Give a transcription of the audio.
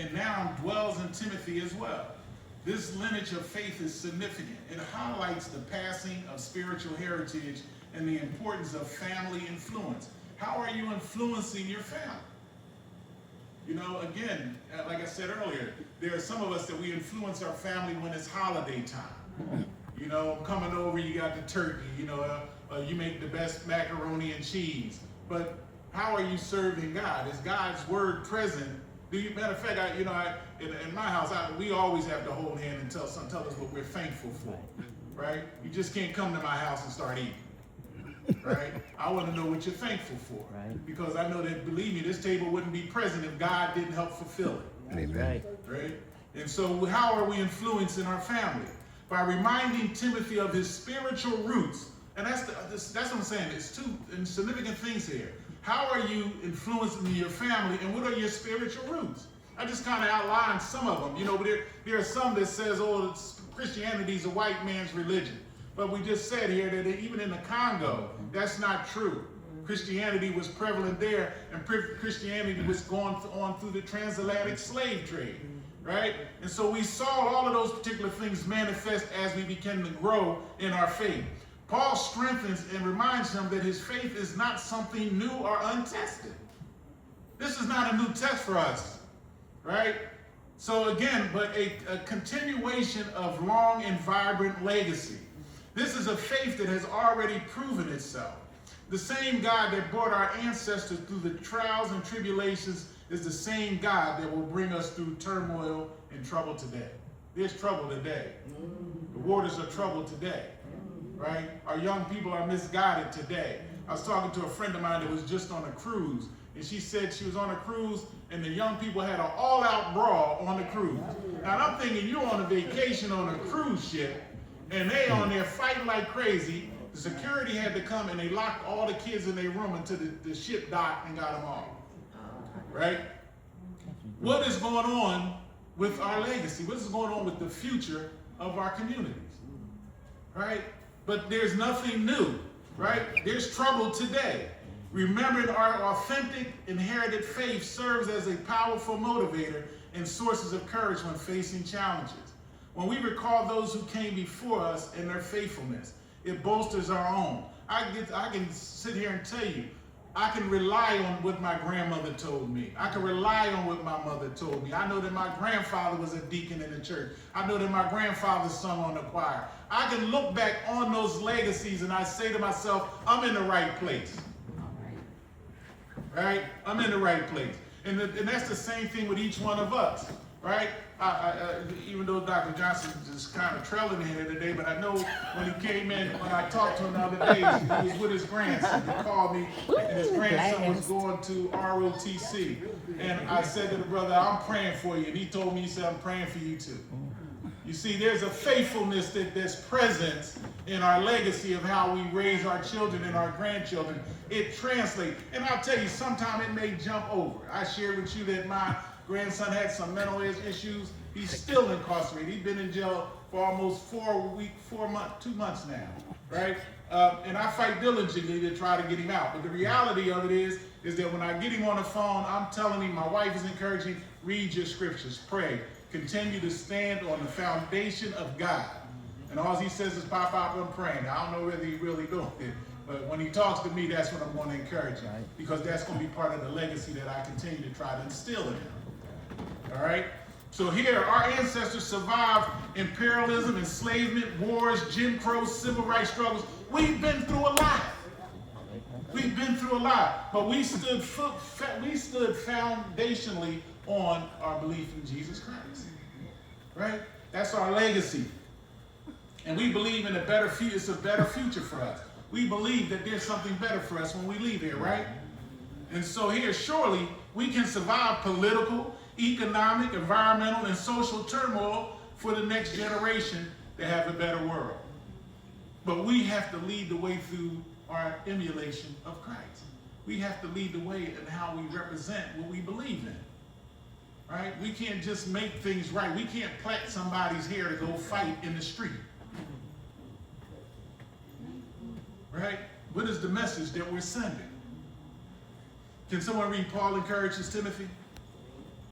and now dwells in Timothy as well. This lineage of faith is significant. It highlights the passing of spiritual heritage and the importance of family influence. How are you influencing your family? You know, again, like I said earlier, there are some of us that we influence our family when it's holiday time. You know, coming over, you got the turkey, you know, you make the best macaroni and cheese. But how are you serving God? Is God's word present? Matter of fact, in my house, we always have to hold hand and tell us what we're thankful for, right? You just can't come to my house and start eating, right? I want to know what you're thankful for, right? Because I know that, believe me, this table wouldn't be present if God didn't help fulfill it. Amen. Right? And so how are we influencing our family? By reminding Timothy of his spiritual roots. And that's what I'm saying. There's two significant things here. How are you influencing your family, and what are your spiritual roots? I just kind of outlined some of them. You know, but there are some that says, oh, Christianity is a white man's religion. But we just said here that even in the Congo, that's not true. Christianity was prevalent there, and Christianity was going on through the transatlantic slave trade, right? And so we saw all of those particular things manifest as we began to grow in our faith. Paul strengthens and reminds him that his faith is not something new or untested. This is not a new test for us, right? So again, but a continuation of long and vibrant legacy. This is a faith that has already proven itself. The same God that brought our ancestors through the trials and tribulations is the same God that will bring us through turmoil and trouble today. There's trouble today. The waters are troubled today. Right? Our young people are misguided today. I was talking to a friend of mine that was just on a cruise, and she said she was on a cruise and the young people had an all-out brawl on the cruise. Now I'm thinking, you're on a vacation on a cruise ship and they on there fighting like crazy. The security had to come and they locked all the kids in their room until the ship docked and got them all. Right? What is going on with our legacy? What is going on with the future of our communities? Right? But there's nothing new, right? There's trouble today. Remembering our authentic, inherited faith serves as a powerful motivator and sources of courage when facing challenges. When we recall those who came before us and their faithfulness, it bolsters our own. I can sit here and tell you, I can rely on what my grandmother told me. I can rely on what my mother told me. I know that my grandfather was a deacon in the church. I know that my grandfather sung on the choir. I can look back on those legacies and I say to myself, I'm in the right place. Right? I'm in the right place. And that's the same thing with each one of us. Right? Even though Dr. Johnson is kind of trailing in here today, but I know when he came in, when I talked to him the other day, he was with his grandson. He called me, and his grandson was going to ROTC. And I said to the brother, I'm praying for you. And he told me, he said, I'm praying for you too. You see, there's a faithfulness that's present in our legacy of how we raise our children and our grandchildren. It translates. And I'll tell you, sometimes it may jump over. I shared with you that my grandson had some mental issues. He's still incarcerated. He's been in jail for almost 2 months now, right? And I fight diligently to try to get him out. But the reality of it is that when I get him on the phone, I'm telling him, my wife is encouraging, read your scriptures, pray, continue to stand on the foundation of God. And all he says is, Pop, I'm praying. I don't know whether he really doing it. But when he talks to me, that's what I'm going to encourage him. Because that's going to be part of the legacy that I continue to try to instill in him. All right? So here, our ancestors survived imperialism, enslavement, wars, Jim Crow, civil rights struggles. We've been through a lot. We've been through a lot. But we stood foundationally on our belief in Jesus Christ. Right? That's our legacy. And we believe in a better future. It's a better future for us. We believe that there's something better for us when we leave here, right? And so here, surely, we can survive political, economic, environmental, and social turmoil for the next generation to have a better world. But we have to lead the way through our emulation of Christ. We have to lead the way in how we represent what we believe in. Right? We can't just make things right. We can't plait somebody's hair to go fight in the street. Right? What is the message that we're sending? Can someone read Paul encourages Timothy?